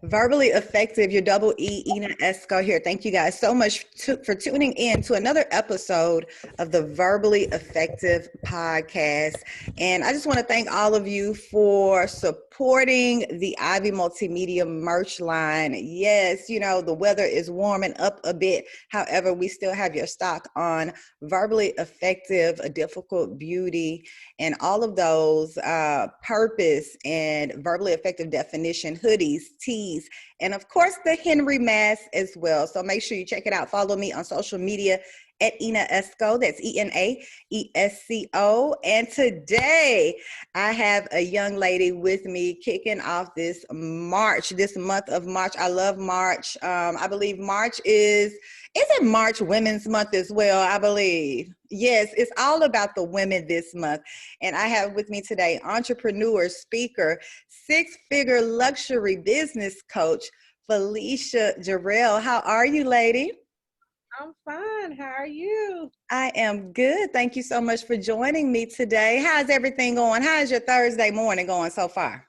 Verbally Effective, your double E, Ina Esco here. Thank you guys so much for tuning in to another episode of the Verbally Effective podcast. And I just want to thank all of you for supporting the Ivy Multimedia merch line. Yes, you know, the weather is warming up a bit. However, we still have your stock on Verbally Effective, A Difficult Beauty, and all of those purpose and verbally effective definition hoodies, tees, and of course the Henry mask as well. So make sure you check it out. Follow me on social media at Ina Esco. That's ENAESCO. And today I have a young lady with me kicking off this month of March. I love March. I believe March is it March Women's Month as well, I believe. Yes, it's all about the women this month. And I have with me today entrepreneur, speaker, six-figure luxury business coach, Felicia Jarrell. How are you, lady? I'm fine. How are you? I am good. Thank you so much for joining me today. How's everything going? How's your Thursday morning going so far?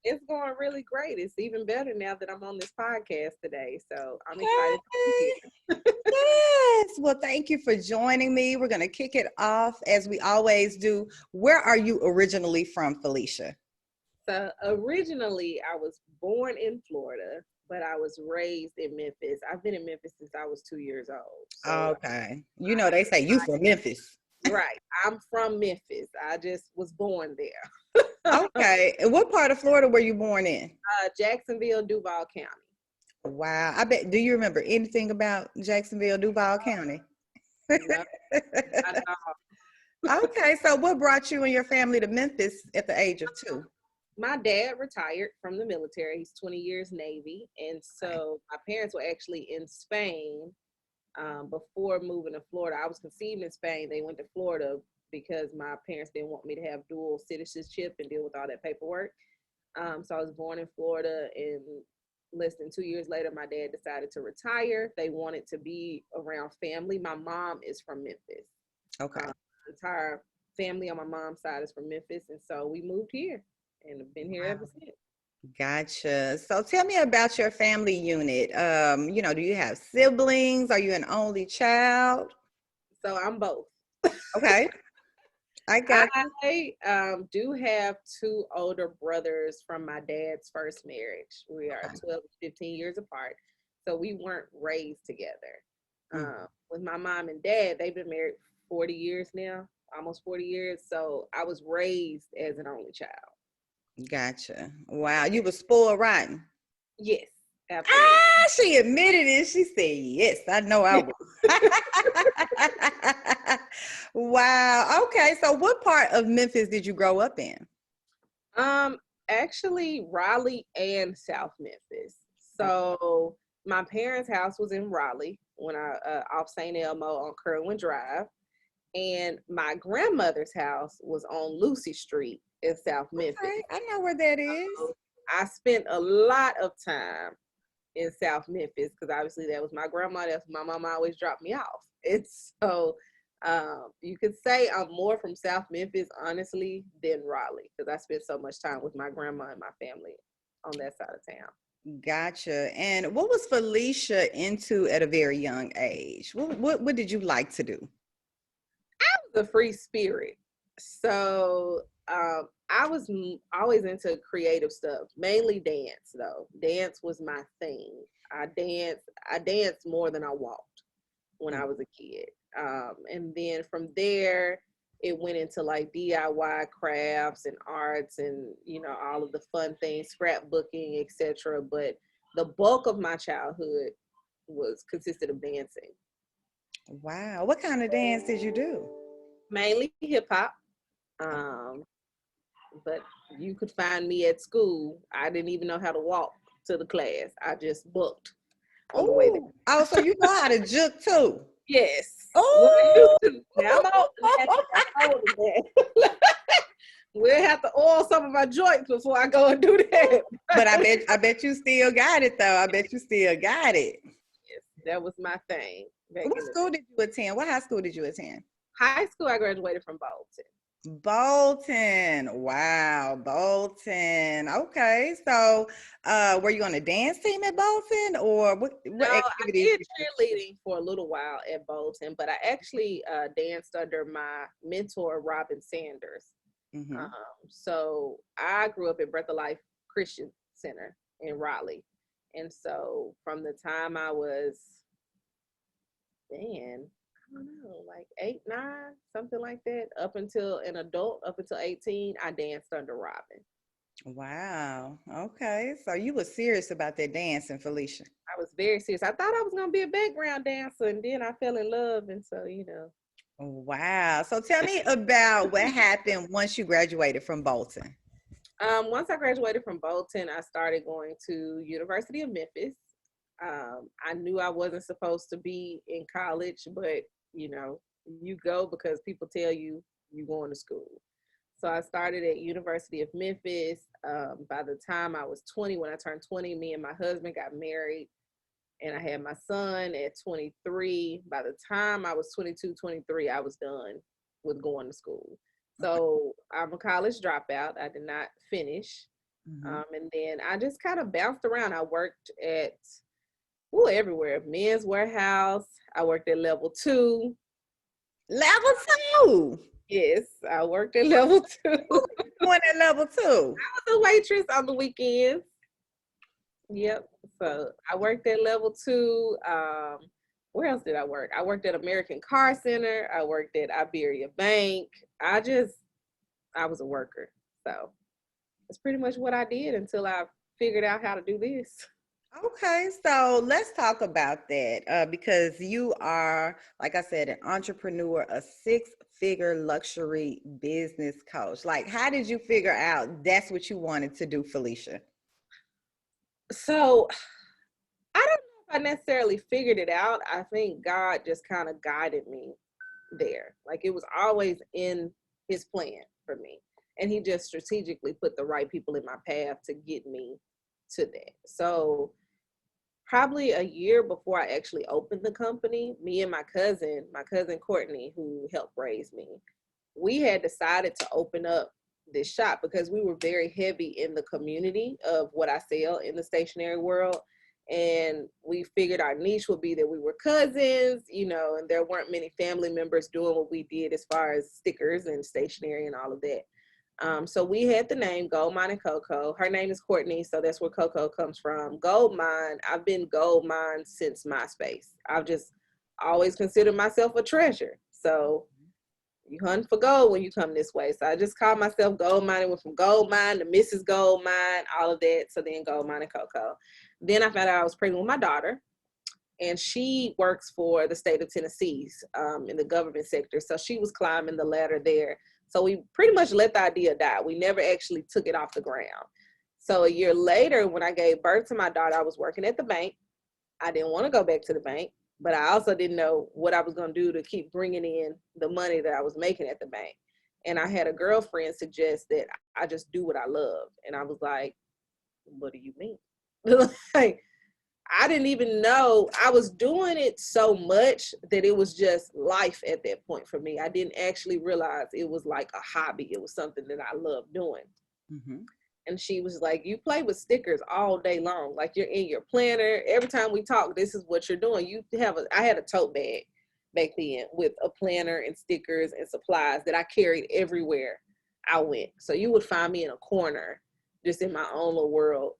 It's going really great. It's even better now that I'm on this podcast today. So I'm excited to be here. Yes. Well, thank you for joining me. We're going to kick it off as we always do. Where are you originally from, Felicia? So originally I was born in Florida, but I was raised in Memphis. I've been in Memphis since I was 2 years old. So Okay. You know, they say you from Memphis. right. I'm from Memphis. I just was born there. Okay. And what part of Florida were you born in? Jacksonville, Duval County. Wow. I bet. Do you remember anything about Jacksonville, Duval County? No, not at all. Okay. So what brought you and your family to Memphis at the age of 2? My dad retired from the military. He's 20 years Navy. And so my parents were actually in Spain before moving to Florida. I was conceived in Spain. They went to Florida because my parents didn't want me to have dual citizenship and deal with all that paperwork. So I was born in Florida, and less than 2 years later, my dad decided to retire. They wanted to be around family. My mom is from Memphis. Okay. The entire family on my mom's side is from Memphis. And so we moved here and have been here ever since. Gotcha. So tell me about your family unit. You know, do you have siblings? Are you an only child? So I'm both. Okay. I got you. I do have 2 older brothers from my dad's first marriage. We are Okay. 12 to 15 years apart. So we weren't raised together. With my mom and dad, they've been married 40 years now, almost 40 years. So I was raised as an only child. Gotcha. Wow. You were spoiled rotten. Yes, absolutely. She admitted it. She said, yes, I know I was. Wow. Okay. So what part of Memphis did you grow up in? Actually Raleigh and South Memphis. So my parents' house was in Raleigh when I off St. Elmo on Kerwin Drive. And my grandmother's house was on Lucy Street in South Memphis. Okay, I know where that is. I spent a lot of time in South Memphis because obviously that was my grandma. That's my mama always dropped me off. It's so you could say I'm more from South Memphis, honestly, than Raleigh because I spent so much time with my grandma and my family on that side of town. Gotcha. And what was Felicia into at a very young age? What did you like to do? The free spirit. So I was always into creative stuff, mainly dance though. Dance was my thing. I danced more than I walked when I was a kid. And then from there, it went into like DIY crafts and arts and, you know, all of the fun things, scrapbooking, etc. But the bulk of my childhood consisted of dancing. Wow. What kind of dance did you do? Mainly hip hop. But you could find me at school. I didn't even know how to walk to the class. I just booked on the way there. Oh, so you know how to juke too? Yes. Oh, now I'm old. We'll have to oil some of my joints before I go and do that. But I bet you still got it though. I bet you still got it. Yes, that was my thing. What school did you attend? What high school did you attend? High school, I graduated from Bolton. Bolton. Wow, Bolton. Okay. So, were you on a dance team at Bolton or what No, I activities? did cheerleading for a little while at Bolton, but I actually danced under my mentor, Robin Sanders. Mm-hmm. So I grew up at Breath of Life Christian Center in Raleigh. And so from the time I was, man, I don't know, like 8, 9, something like that, up until an adult, up until 18, I danced under Robin. Wow. Okay. So you were serious about that dancing, Felicia. I was very serious. I thought I was going to be a background dancer, and then I fell in love. And so, Wow. So tell me about what happened once you graduated from Bolton. once I graduated from Bolton, I started going to University of Memphis. I knew I wasn't supposed to be in college, but you go because people tell you you're going to school. So I started at University of Memphis. By the time I was 20, when I turned 20, me and my husband got married, and I had my son at 23. By the time I was 22, 23, I was done with going to school. Okay. So I'm a college dropout. I did not finish. Hmm. And then I just kind of bounced around. I worked at everywhere. Men's Warehouse. I worked at Level 2. Level two. Yes, I worked at Level 2. I What was were you doing at level two? a waitress on the weekends. Yep. So I worked at Level 2. Where else did I work? I worked at American Car Center. I worked at Iberia Bank. I was a worker. So that's pretty much what I did until I figured out how to do this. Okay, so let's talk about that because you are, like I said, an entrepreneur, a six-figure luxury business coach. Like, how did you figure out that's what you wanted to do, Felicia? So I don't know if I necessarily figured it out. I think God just kind of guided me there. Like it was always in his plan for me. And he just strategically put the right people in my path to get me to that. So probably a year before I actually opened the company, me and my cousin Courtney, who helped raise me, we had decided to open up this shop because we were very heavy in the community of what I sell in the stationery world. And we figured our niche would be that we were cousins, and there weren't many family members doing what we did as far as stickers and stationery and all of that. So we had the name Goldmine CoCo. Her name is Courtney, so that's where Coco comes from. Goldmine, I've been Goldmine since MySpace. I've just always considered myself a treasure. So you hunt for gold when you come this way. So I just called myself Goldmine. It went from Goldmine to Mrs. Goldmine, all of that. So then Goldmine CoCo. Then I found out I was pregnant with my daughter, and she works for the state of Tennessee in the government sector. So she was climbing the ladder there. So we pretty much let the idea die. We never actually took it off the ground. So a year later, when I gave birth to my daughter, I was working at the bank. I didn't want to go back to the bank, but I also didn't know what I was going to do to keep bringing in the money that I was making at the bank. And I had a girlfriend suggest that I just do what I love. And I was like, what do you mean? Like, I didn't even know I was doing it so much that it was just life at that point for me. I didn't actually realize it was like a hobby. It was something that I loved doing. Mm-hmm. And she was like, you play with stickers all day long. Like you're in your planner. Every time we talk, this is what you're doing. I had a tote bag back then with a planner and stickers and supplies that I carried everywhere I went. So you would find me in a corner, just in my own little world,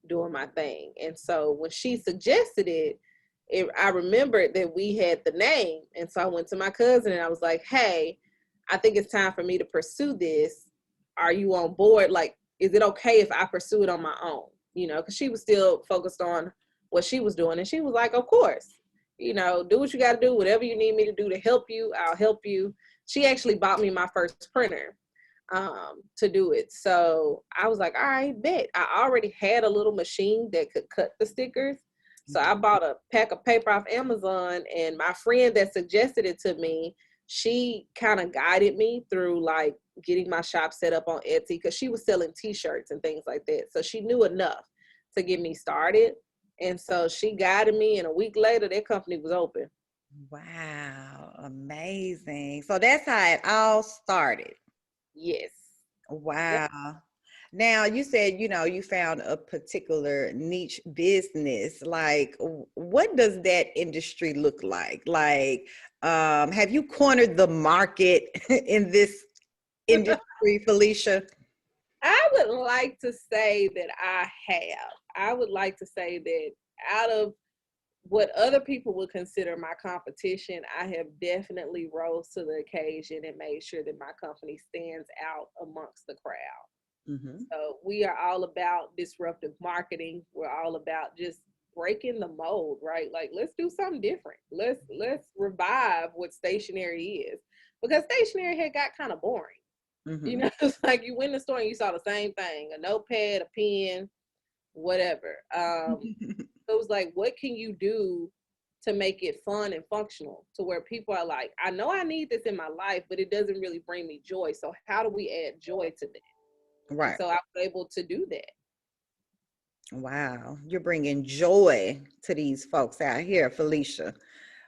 doing my thing. And so when she suggested I remembered that we had the name. And so I went to my cousin and I was like, hey, I think it's time for me to pursue this. Are you on board? Like, is it okay if I pursue it on my own? Because she was still focused on what she was doing. And she was like, of course, do what you got to do, whatever you need me to do to help you, I'll help you. She actually bought me my first printer to do it. So I was like, all right, bet. I already had a little machine that could cut the stickers. So I bought a pack of paper off Amazon, and my friend that suggested it to me, she kind of guided me through like getting my shop set up on Etsy because she was selling t-shirts and things like that. So she knew enough to get me started. And so she guided me, and a week later, that company was open. Wow, amazing. So that's how it all started. Yes. Yep. Wow. Now you said, you found a particular niche business. Like, what does that industry look like? Like, have you cornered the market in this industry, Felicia? I would like to say that I have. I would like to say that out of what other people would consider my competition, I have definitely rose to the occasion and made sure that my company stands out amongst the crowd. Mm-hmm. So we are all about disruptive marketing. We're all about just breaking the mold, right? Like, let's do something different. Let's revive what stationery is, because stationery had got kind of boring. You Mm-hmm. know, it's like you went in the store and you saw the same thing: a notepad, a pen, whatever. So it was like, what can you do to make it fun and functional to where people are like, I know I need this in my life, but it doesn't really bring me joy. So how do we add joy to that? And Right. so I was able to do that. Wow. You're bringing joy to these folks out here, Felicia.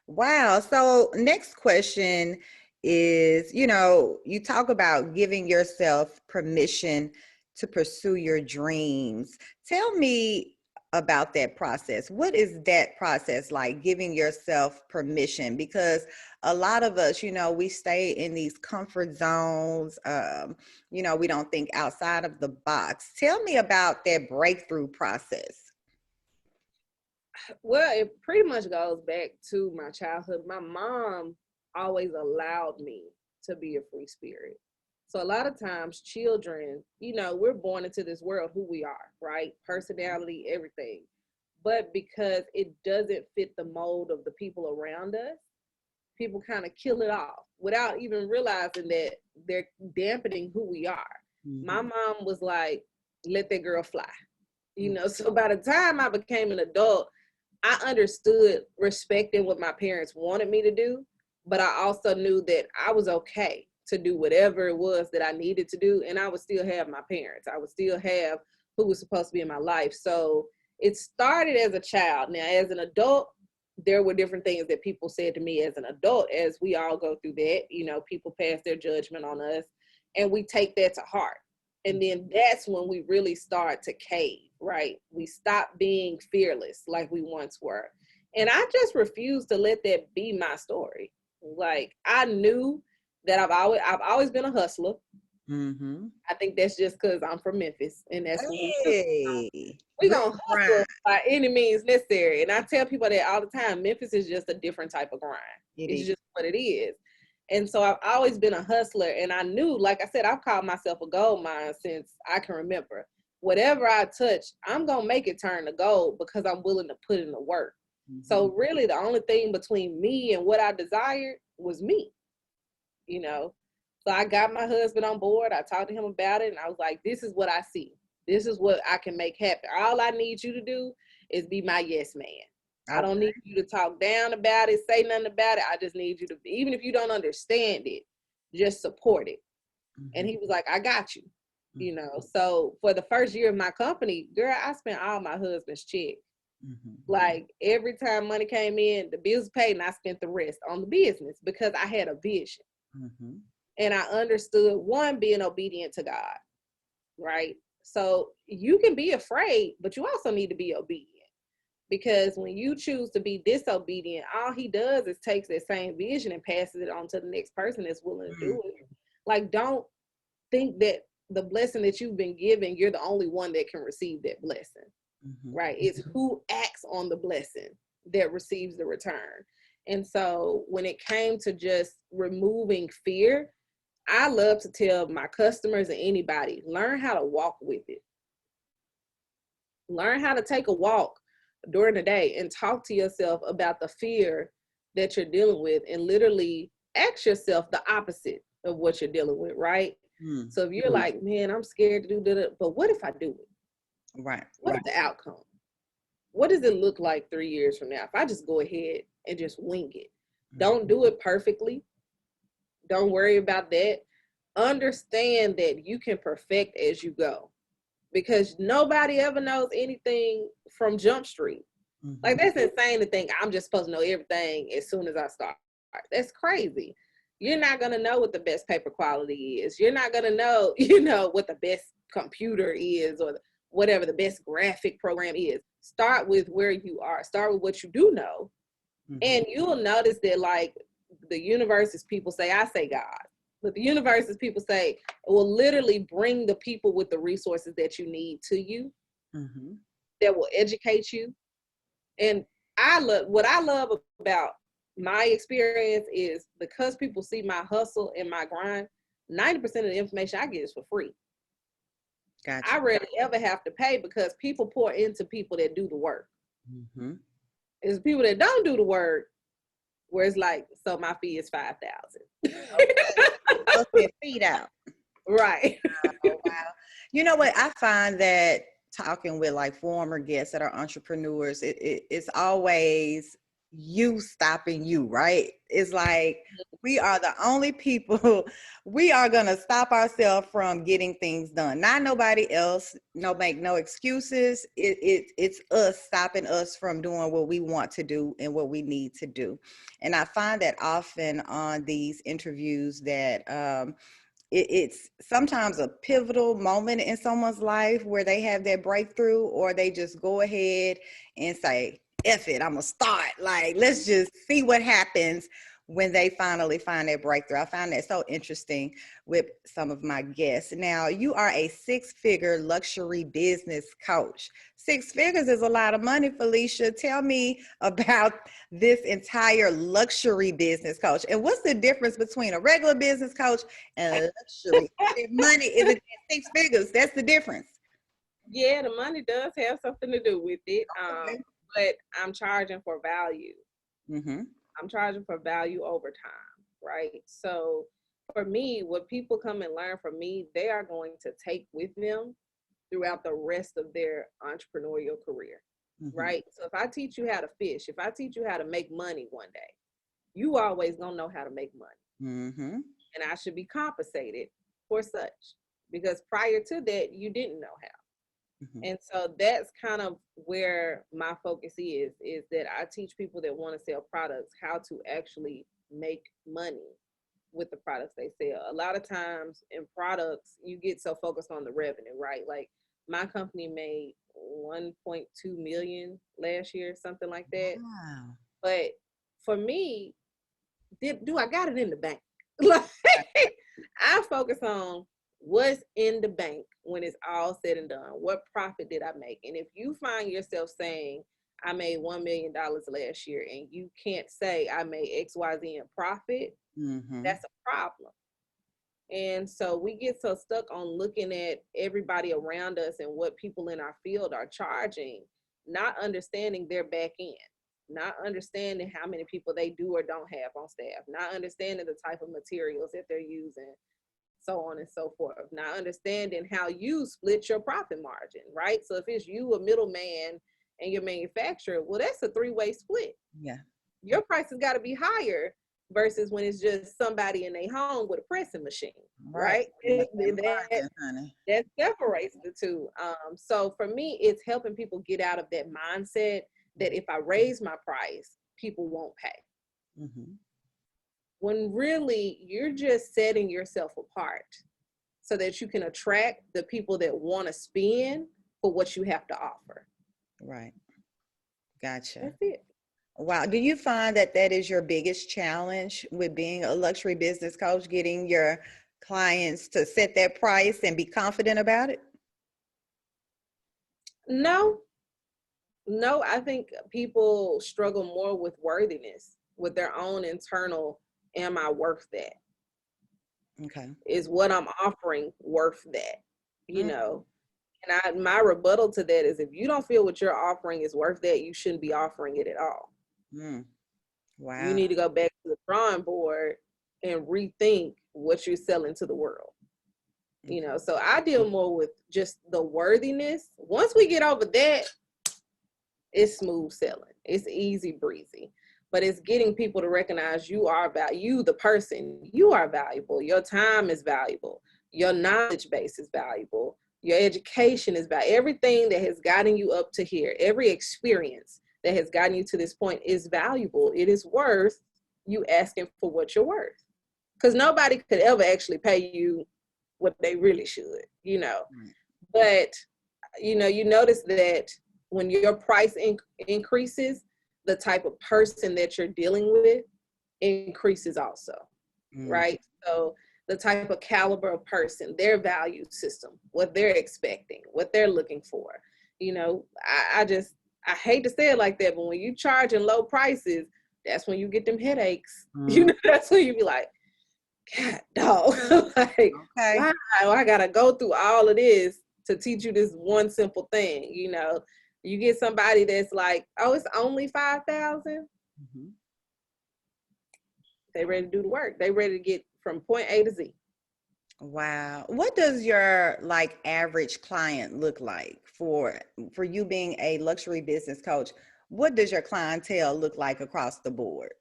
Wow. So, next question is, you talk about giving yourself permission to pursue your dreams. Tell me about that process. What is that process like, giving yourself permission? Because a lot of us, we stay in these comfort zones. We don't think outside of the box. Tell me about that breakthrough process. Well, it pretty much goes back to my childhood. My mom always allowed me to be a free spirit. So a lot of times children, we're born into this world who we are, right? Personality, everything. But because it doesn't fit the mold of the people around us, people kind of kill it off without even realizing that they're dampening who we are. My Mhm. mom was like, let that girl fly. So by the time I became an adult, I understood respecting what my parents wanted me to do, but I also knew that I was okay to do whatever it was that I needed to do, and I would still have my parents. I would still have who was supposed to be in my life. So it started as a child. Now, as an adult, there were different things that people said to me as an adult, as we all go through that. People pass their judgment on us, and we take that to heart. And then that's when we really start to cave, right? We stop being fearless like we once were. And I just refused to let that be my story. Like, I knew that I've always been a hustler. Mhm. I think that's just because I'm from Memphis, and that's what we do. Hey, We're grit gonna and hustle grind. by any means necessary. And I tell people that all the time. Memphis is just a different type of grind. It It's is. just what it is. And so I've always been a hustler, and I knew, like I said, I've called myself a gold mine since I can remember. Whatever I touch, I'm gonna make it turn to gold because I'm willing to put in the work. Mhm. So really the only thing between me and what I desired was me, you know. So I got my husband on board. I talked to him about it, and I was like, this is what I see. This is what I can make happen. All I need you to do is be my yes man. I don't Okay. need you to talk down about it, say nothing about it. I just need you to, even if you don't understand it, just support it. And Mhm. he was like, I got you. Mhm. So for the first year of my company, girl, I spent all my husband's check. Mhm. Like, every time money came in, the bills paid, and I spent the rest on the business because I had a vision. Mhm. And I understood, one, being obedient to God, right? So you can be afraid, but you also need to be obedient, because when you choose to be disobedient, all he does is takes that same vision and passes it on to the next person that's willing to Mhm. do it. Like, don't think that the blessing that you've been given, you're the only one that can receive that blessing, Mhm. right? It's who acts on the blessing that receives the return. And so when it came to just removing fear, I love to tell my customers and anybody, learn how to walk with it. Learn how to take a walk during the day and talk to yourself about the fear that you're dealing with, and literally ask yourself the opposite of what you're dealing with, right? Mhm. So if you're like, man, I'm scared to do that, but what if I do it? Right. What's the outcome? What does it look like 3 years from now if I just go ahead and just wing it? Mhm. Don't do it perfectly. Don't worry about that. Understand that you can perfect as you go, because nobody ever knows anything from Jump Street. Like, Mhm. that's insane to think I'm just supposed to know everything as soon as I start. That's crazy. You're not going to know what the best paper quality is. You're not going to know, what the best computer is or whatever the best graphic program is. Start with where you are. Start with what you do know. Mm-hmm. And you'll notice that, like, the universe, as people say, I say God, but the universe, as people say, it will literally bring the people with the resources that you need to you, mm-hmm. that will educate you. And what I love about my experience is, because people see my hustle and my grind, 90% of the information I get is for free. Gotcha. I rarely ever have to pay, because people pour into people that do the work. Mm-hmm. It's people that don't do the work where it's like, so my fee is $5,000. Okay. Feet out. Right. Oh, wow. You know what? I find that talking with like former guests that are entrepreneurs, it's always you stopping you, right? It's like, we are the only people, we are going to stop ourselves from getting things done. Not nobody else, make no excuses. It's us stopping us from doing what we want to do and what we need to do. And I find that often on these interviews that, it's sometimes a pivotal moment in someone's life where they have that breakthrough, or they just go ahead and say, F it, I'm gonna start. Like, let's just see what happens when they finally find that breakthrough. I find that so interesting with some of my guests. Now, you are a 6-figure luxury business coach. 6 figures is a lot of money, Felicia. Tell me about this entire luxury business coach. And what's the difference between a regular business coach and a luxury? Money isn't 6 figures. That's the difference. Yeah, the money does have something to do with it. Okay. But I'm charging for value. Mm-hmm. I'm charging for value over time, right? So for me, what people come and learn from me, they are going to take with them throughout the rest of their entrepreneurial career, mm-hmm. right? So if I teach you how to fish, if I teach you how to make money one day, you always gonna know how to make money. Mm-hmm. And I should be compensated for such, because prior to that, you didn't know how. Mm-hmm. And so that's kind of where my focus is that I teach people that want to sell products how to actually make money with the products they sell. A lot of times in products, you get so focused on the revenue, right? Like, my company made 1.2 million last year, something like that. Wow. But for me, do I got it in the bank? Like, I focus on what's in the bank when it's all said and done. What profit did I make? And if you find yourself saying, I made $1 million last year, and you can't say I made XYZ in profit, mm-hmm. that's a problem. And so we get so stuck on looking at everybody around us and what people in our field are charging, not understanding their back end, not understanding how many people they do or don't have on staff, not understanding the type of materials that they're using, so on and so forth. Now, understanding how you split your profit margin, right? So if it's you, a middleman, and your manufacturer, well, that's a 3-way split. Yeah. Your price has got to be higher versus when it's just somebody in their home with a pressing machine, right? That separates the two. So for me, it's helping people get out of that mindset that if I raise my price, people won't pay. Mm-hmm. When really you're just setting yourself apart so that you can attract the people that want to spend for what you have to offer. Right. Gotcha. That's it. Wow. Do you find that is your biggest challenge with being a luxury business coach, getting your clients to set that price and be confident about it? No, I think people struggle more with worthiness, with their own internal, am I worth that? Okay. Is what I'm offering worth that? You know? And my rebuttal to that is, if you don't feel what you're offering is worth that, you shouldn't be offering it at all. Mm. Wow. You need to go back to the drawing board and rethink what you're selling to the world. You know, so I deal more with just the worthiness. Once we get over that, it's smooth selling. It's easy breezy. But it's getting people to recognize you, the person, you are valuable. Your time is valuable. Your knowledge base is valuable. Your education is valuable. Everything that has gotten you up to here, every experience that has gotten you to this point is valuable. It is worth you asking for what you're worth. because nobody could ever actually pay you what they really should, you know. Right. But, you know, you notice that when your price increases, the type of person that you're dealing with increases also, right? So the type of caliber of person, their value system, what they're expecting, what they're looking for. You know, I hate to say it like that, but when you charging low prices, that's when you get them headaches. You know, that's when you be like, God, dog, like, Okay. why I gotta go through all of this to teach you this one simple thing? You know, you get somebody that's like, oh, it's only 5,000. They ready to do the work. They ready to get from point A to Z. Wow. What does your like average client look like for you being a luxury business coach? What does your clientele look like across the board?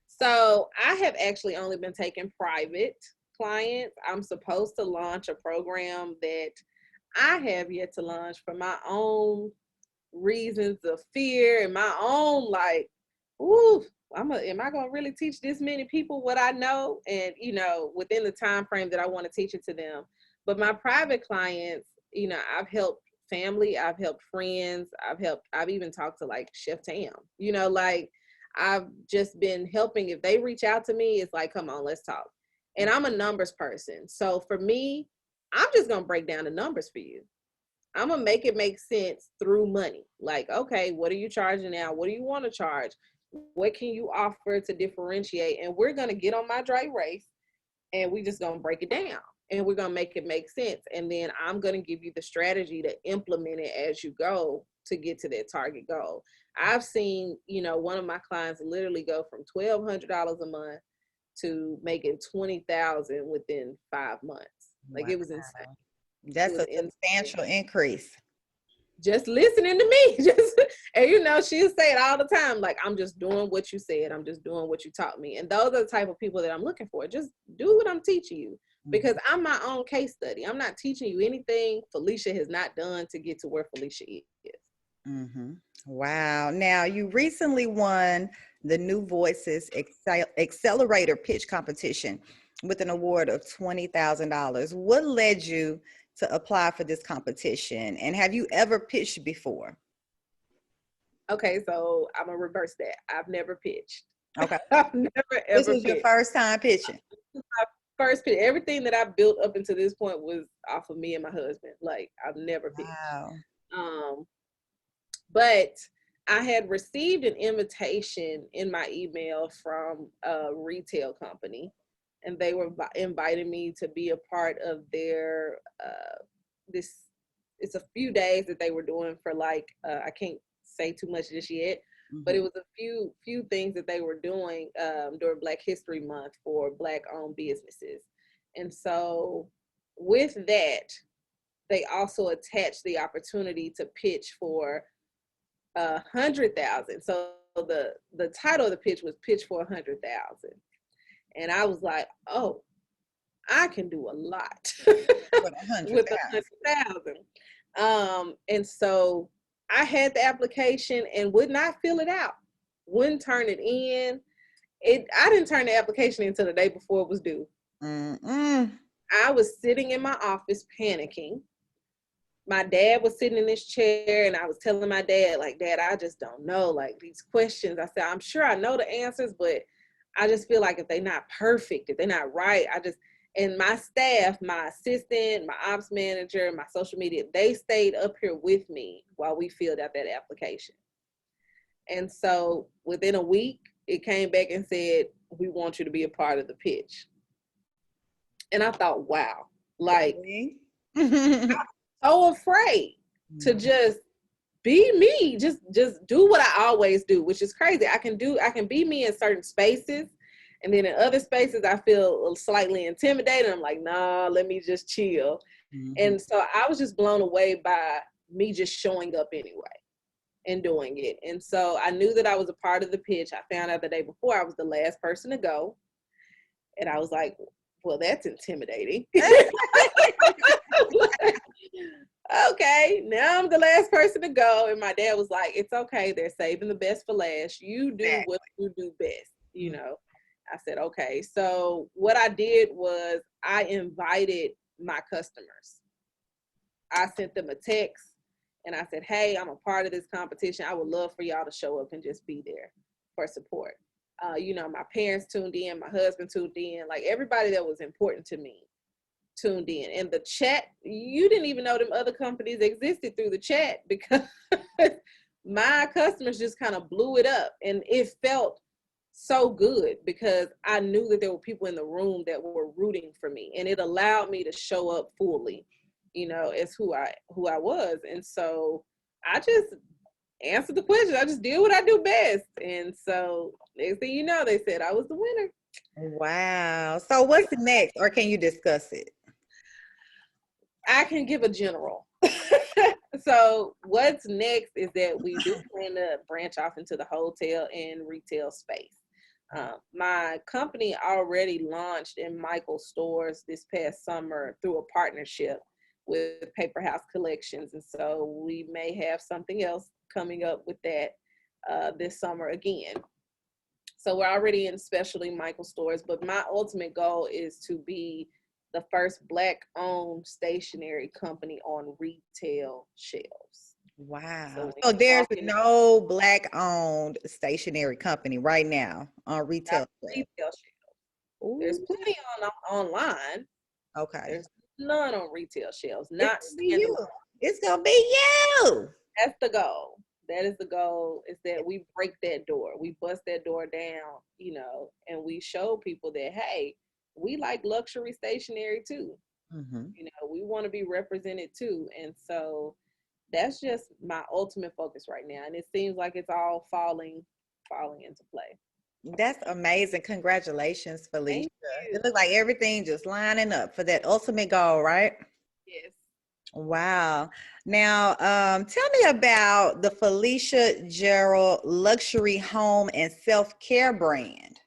So I have actually only been taking private clients. I'm supposed to launch a program that I have yet to launch for my own reasons of fear and my own like, ooh, am I gonna really teach this many people what I know? And you know, within the time frame that I want to teach it to them. But my private clients, you know, I've helped family, I've helped friends, I've even talked to like Chef Tam, you know, like I've just been helping. If they reach out to me, it's like, come on, let's talk. And I'm a numbers person. So for me, I'm just gonna break down the numbers for you. I'm gonna make it make sense through money. Like, okay, what are you charging now? What do you want to charge? What can you offer to differentiate? And we're gonna get on my dry race and we just gonna break it down and we're gonna make it make sense. And then I'm gonna give you the strategy to implement it as you go to get to that target goal. I've seen, you know, one of my clients literally go from $1,200 a month to making 20,000 within 5 months. Like Wow. it was insane. That's a Insane. substantial increase. Just listening to me. Just, and you know, she'll say it all the time, like, I'm just doing what you said. I'm just doing what you taught me. And those are the type of people that I'm looking for. Just do what I'm teaching you, because I'm my own case study. I'm not teaching you anything Felicia has not done to get to where Felicia is. Wow. Now, you recently won the New Voices Accelerator Pitch Competition with an award of $20,000. What led you to apply for this competition? And have you ever pitched before? Okay, so I'm gonna reverse that. I've never pitched. Okay. I've never This ever is your pitched. first time pitching. My first pitch. Everything that I built up until this point was off of me and my husband. Like I've never pitched. Wow. But I had received an invitation in my email from a retail company, and they were inviting me to be a part of their this. It's a few days that they were doing for like I can't say too much just yet, but it was a few things that they were doing during Black History Month for Black-owned businesses, and so with that, they also attached the opportunity to pitch for 100,000. So the title of the pitch was Pitch for 100,000, and I was like, oh, I can do a lot with 100,000. And so I had the application and would not fill it out, wouldn't turn it in. I didn't turn the application in until the day before it was due. I was sitting in my office panicking. My dad was sitting in this chair and I was telling my dad, like, Dad, I just don't know, like these questions. I said, I'm sure I know the answers, but I just feel like if they're not perfect, if they're not right, and my staff, my assistant, my ops manager, my social media, they stayed up here with me while we filled out that application. And so within a week, it came back and said, we want you to be a part of the pitch. And I thought, wow, like, so afraid to just be me, just do what I always do, which is crazy. I can be me in certain spaces, and then in other spaces I feel slightly intimidated. I'm like, nah, let me just chill. And so I was just blown away by me just showing up anyway and doing it. And so I knew that I was a part of the pitch. I found out the day before I was the last person to go, and I was like, well, that's intimidating. Okay, now I'm the last person to go. And my dad was like, it's okay. They're saving the best for last. You do what you do best, you know? I said, okay. So what I did was I invited my customers. I sent them a text and I said, hey, I'm a part of this competition. I would love for y'all to show up and just be there for support. My parents tuned in, my husband tuned in, like everybody that was important to me tuned in. And the chat, you didn't even know them other companies existed through the chat because my customers just kind of blew it up. And it felt so good because I knew that there were people in the room that were rooting for me, and it allowed me to show up fully, as who I was. And so I just answered the question. I just did what I do best. And so next thing you know, they said I was the winner. Wow. So what's next, or can you discuss it? I can give a general. So what's next is that we do plan to branch off into the hotel and retail space. My company already launched in Michael's stores this past summer through a partnership with Paper House Collections. And so we may have something else coming up with that this summer again. So we're already in specialty Michael stores, but my ultimate goal is to be the first Black-owned stationery company on retail shelves. Wow. So there's walking no Black-owned stationery company right now on retail retail shelves. shelves. There's Ooh, plenty online. okay. There's none on retail shelves, It's not gonna be you. standalone. It's gonna be you. That's the goal. That is the goal, is that we break that door. We bust that door down, and we show people that, hey, we like luxury stationery too. Mm-hmm. We want to be represented too. And so that's just my ultimate focus right now. And it seems like it's all falling into play. That's amazing. Congratulations, Felicia. Thank you. It looks like everything just lining up for that ultimate goal, right? Yes. Wow. Now, tell me about the Felicia Jarrell luxury home and self-care brand.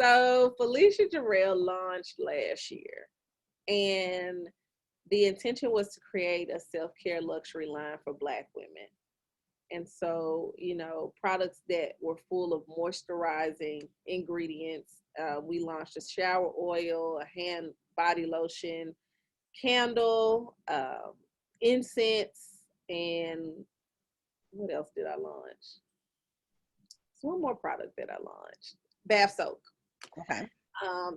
So Felicia Jarrell launched last year, and the intention was to create a self-care luxury line for Black women. And so, products that were full of moisturizing ingredients. We launched a shower oil, a hand body lotion, candle, incense, and what else did I launch? It's one more product that I launched, bath soap. Okay.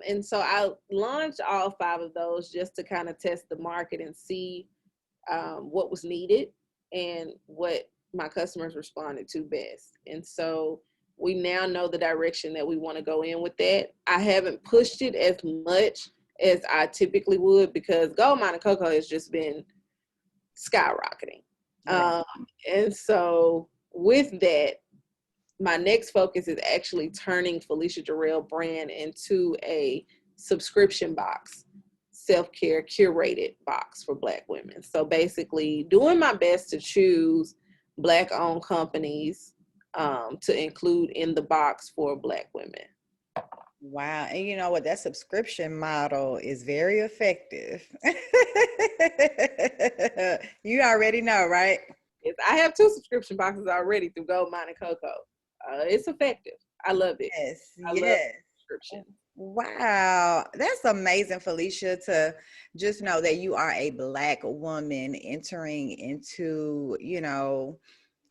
And so I launched all 5 of those just to kind of test the market and see what was needed and what my customers responded to best. And so we now know the direction that we want to go in with that. I haven't pushed it as much as I typically would because Goldmine CoCo has just been skyrocketing. Right. And so with that, my next focus is actually turning Felicia Jarrell brand into a subscription box, self-care curated box for Black women. So basically doing my best to choose Black-owned companies to include in the box for Black women. Wow. And you know what? That subscription model is very effective. You already know, right? Yes, I have 2 subscription boxes already through Goldmine CoCo. It's effective. I love it. Yes. I love Yes. subscription. Wow, that's amazing, Felicia, to just know that you are a Black woman entering into,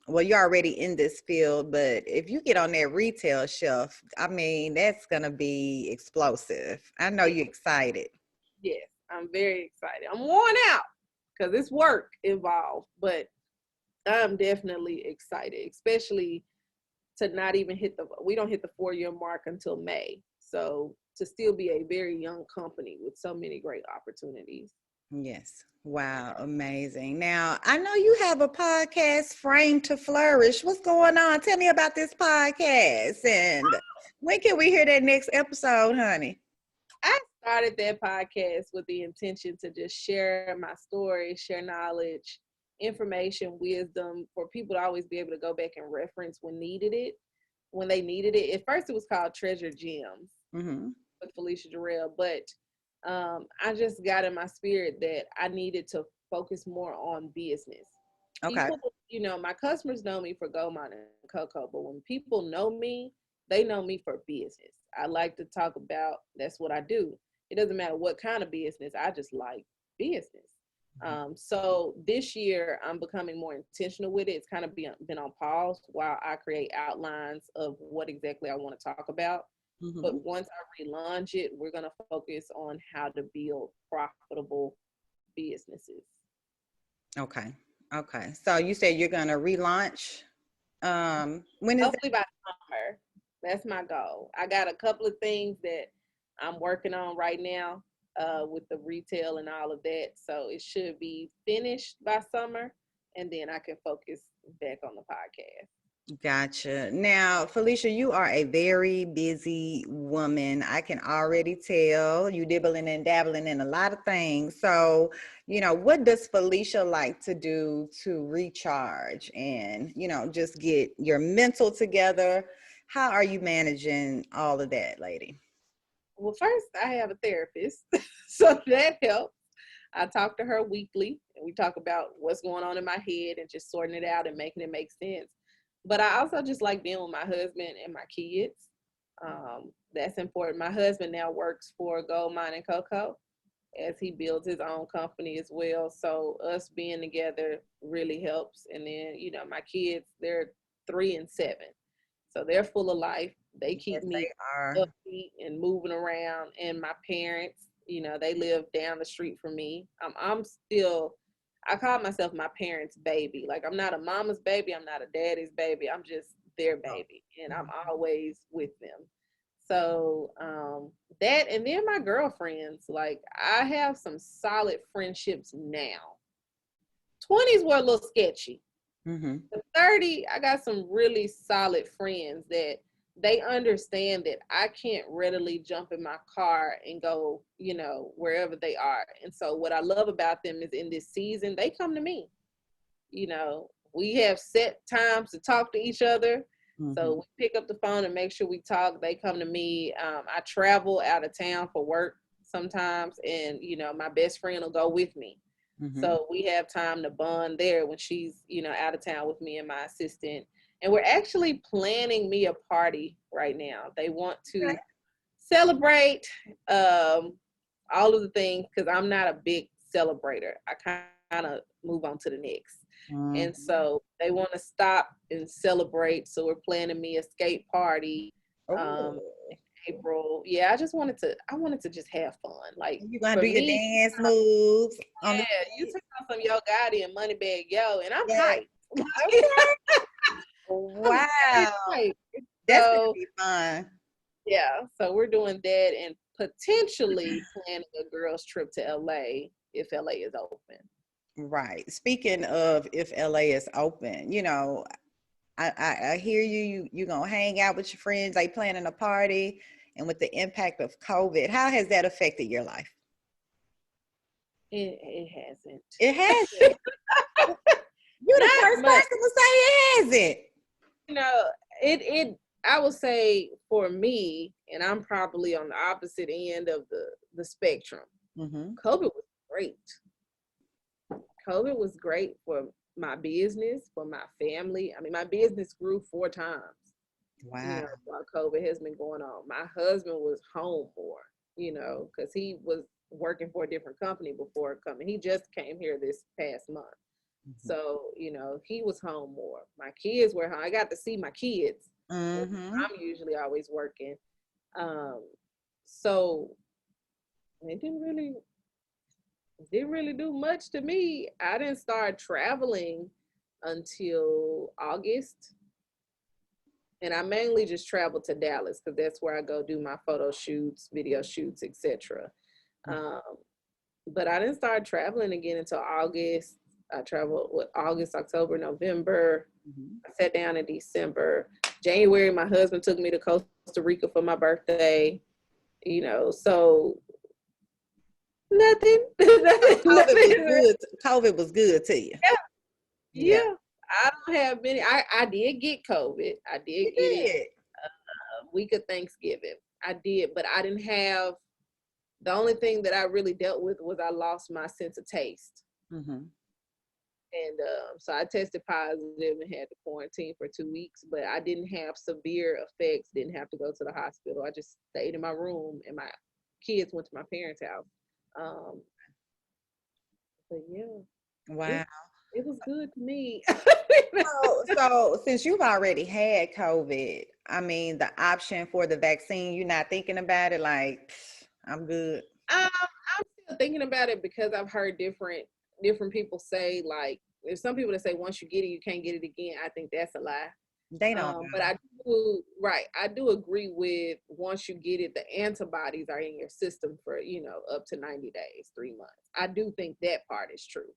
well, you're already in this field, but if you get on that retail shelf, I mean, that's going to be explosive. I know you're excited. Yes, I'm very excited. I'm worn out because it's work involved, but I'm definitely excited, especially to not even we don't hit the 4-year mark until May. So to still be a very young company with so many great opportunities. Yes. Wow, amazing. Now, I know you have a podcast, Frame to Flourish. What's going on? Tell me about this podcast, and when can we hear that next episode, honey? I started that podcast with the intention to just share my story, share knowledge, information, wisdom for people to always be able to go back and reference when they needed it. At first, it was called Treasure Gems with Felicia Jarrell, but I just got in my spirit that I needed to focus more on business. Okay. People, my customers know me for Goldmine CoCo, but when people know me, they know me for business. I like to talk about, that's what I do. It doesn't matter what kind of business. I just like business. So this year I'm becoming more intentional with it. It's kind of been on pause while I create outlines of what exactly I want to talk about. But once I relaunch it, we're going to focus on how to build profitable businesses. Okay. Okay. So you said you're going to relaunch. When is that? Hopefully by summer. That's my goal. I got a couple of things that I'm working on right now with the retail and all of that. So it should be finished by summer, and then I can focus back on the podcast. Gotcha. Now, Felicia, you are a very busy woman. I can already tell you dibbling and dabbling in a lot of things. So, what does Felicia like to do to recharge and, just get your mental together? How are you managing all of that, lady? Well, first, I have a therapist, so that helps. I talk to her weekly, and we talk about what's going on in my head and just sorting it out and making it make sense. But I also just like being with my husband and my kids. That's important. My husband now works for Goldmine CoCo as he builds his own company as well. So us being together really helps. And then, my kids, they're 3 and 7. So they're full of life. They keep Yes, me they are. upbeat and moving around. And my parents, they live down the street from me. I'm still, I call myself my parents' baby. Like, I'm not a mama's baby. I'm not a daddy's baby. I'm just their baby. And I'm always with them. So that, and then my girlfriends, like, I have some solid friendships now. 20s were a little sketchy. Mm-hmm. The 30, I got some really solid friends that they understand that I can't readily jump in my car and go, wherever they are. And so what I love about them is in this season, they come to me. We have set times to talk to each other. So we pick up the phone and make sure we talk. They come to me. I travel out of town for work sometimes, and my best friend will go with me. So we have time to bond there when she's out of town with me and my assistant. And we're actually planning me a party right now. They want to celebrate all of the things, because I'm not a big celebrator. I kind of move on to the next. And so they want to stop and celebrate. So we're planning me a skate party in April. Yeah, I wanted to just have fun. Like, You're gonna for do your me, dance moves on yeah, you took on some Yo Gotti and Moneybag Yo, and I'm yeah. hyped. Okay. I'm very Wow. hyped. That's gonna So be fun. yeah, so we're doing that and potentially planning a girls' trip to LA if LA is open. Right. Speaking of if LA is open, I hear you're gonna hang out with your friends, like planning a party, and with the impact of COVID, how has that affected your life? It hasn't. It hasn't. You're the Not first much. person to say it hasn't. It I would say for me, and I'm probably on the opposite end of the spectrum. COVID was great. COVID was great for my business, for my family. I mean, my business grew 4 times. Wow. While COVID has been going on. My husband was home more, because he was working for a different company before coming. He just came here this past month. So, he was home more. My kids were home. I got to see my kids. I'm usually always working. So it didn't really do much to me. I didn't start traveling until August. And I mainly just travel to Dallas because that's where I go do my photo shoots, video shoots, etc. But I didn't start traveling again until August. I traveled with August, October, November. I sat down in December. January, my husband took me to Costa Rica for my birthday. So nothing. COVID was good to you. Yeah. I don't have many. I did get COVID. I did get it week of Thanksgiving. I did, but I didn't have, the only thing that I really dealt with was I lost my sense of taste. And so I tested positive and had to quarantine for 2 weeks, but I didn't have severe effects, didn't have to go to the hospital. I just stayed in my room and my kids went to my parents' house. Um, but yeah, Wow. it was good to me. So since you've already had COVID, I mean, the option for the vaccine, you're not thinking about it like, I'm good. I'm still thinking about it because I've heard different people say, like, there's some people that say once you get it, you can't get it again. I think that's a lie. They don't But know. I do agree with once you get it, the antibodies are in your system for, up to 90 days, 3 months. I do think that part is true.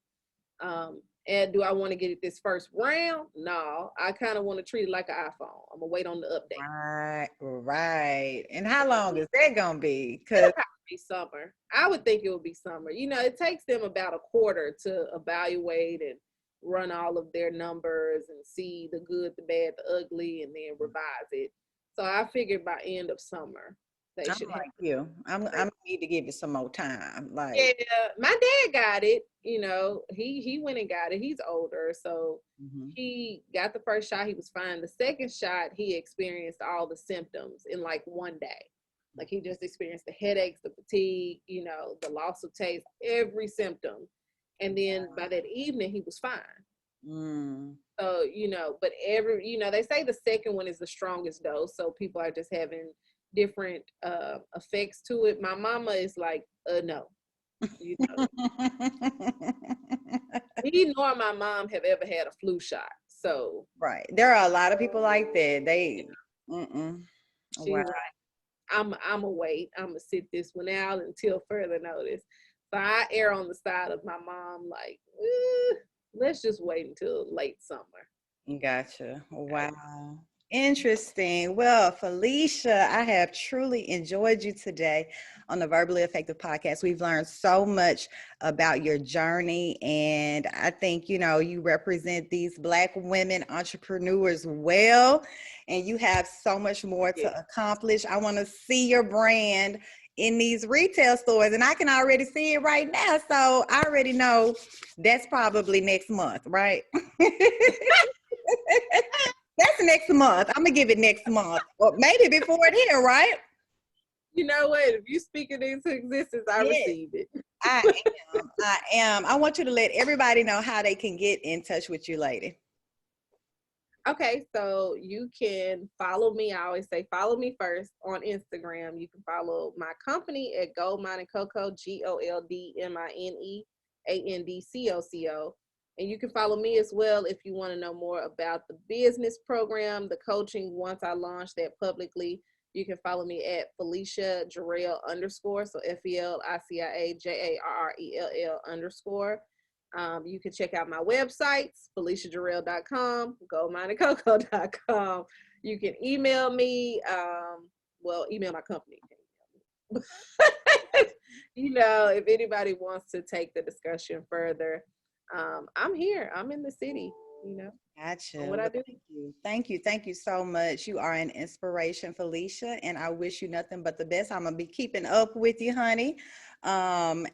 And do I want to get it this first round? No, I kind of want to treat it like an iPhone. I'm gonna wait on the update. Right, right. And how long is that gonna be? It'll Because probably be summer. I would think it would be summer. It takes them about a quarter to evaluate and run all of their numbers and see the good, the bad, the ugly, and then revise it. So I figured by end of summer they I'm should have. like you. I'm need to give it some more time. Yeah, Like, my dad got it. He went and got it. He's older, so mhm. he got the first shot. He was fine. The second shot, he experienced all the symptoms in like one day. Like he just experienced the headaches, the fatigue, the loss of taste, every symptom. And then by that evening, he was fine. Mm. So, but they say the second one is the strongest dose. So people are just having different effects to it. My mama is like, no. You know, me nor my mom have ever had a flu shot. So Right. There are a lot of people like that. Mm-mm. Wow. she's like, I'm a wait. I'm gonna sit this one out until further notice. So I err on the side of my mom, like, let's just wait until late summer. Gotcha. Wow. Interesting. Well, Felicia, I have truly enjoyed you today on the Verbally Effective podcast. We've learned so much about your journey, and I think, you represent these Black women entrepreneurs well, and you have so much more Yeah. to accomplish. I want to see your brand in these retail stores, and I can already see it right now. So I already know that's probably next month, right? That's next month. I'm gonna give it next month, or maybe before then, right? You know what? If you speak it into existence, I Yes, receive it. I am. I am. I want you to let everybody know how they can get in touch with you, lady. Okay, so you can follow me. I always say follow me first on Instagram. You can follow my company at Goldmine CoCo, GoldmineAndCoCo. And you can follow me as well if you want to know more about the business program, the coaching. Once I launch that publicly, you can follow me at Felicia Jarrell _. So FELICIAJARRELL _ you can check out my websites, FeliciaJarrell.com, GoldmineCoCo.com. You can email me, email my company. If anybody wants to take the discussion further, I'm here. I'm in the city, Gotcha. what I Well, do. thank you. Thank you. Thank you so much. You are an inspiration, Felicia, and I wish you nothing but the best. I'm gonna be keeping up with you, honey. I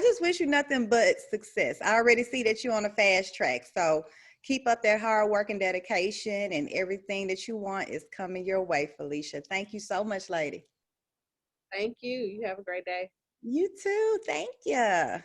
just wish you nothing but success. I already see that you're on a fast track. So keep up that hard work and dedication, and everything that you want is coming your way, Felicia. Thank you so much, lady. Thank you. You have a great day. You too. Thank you.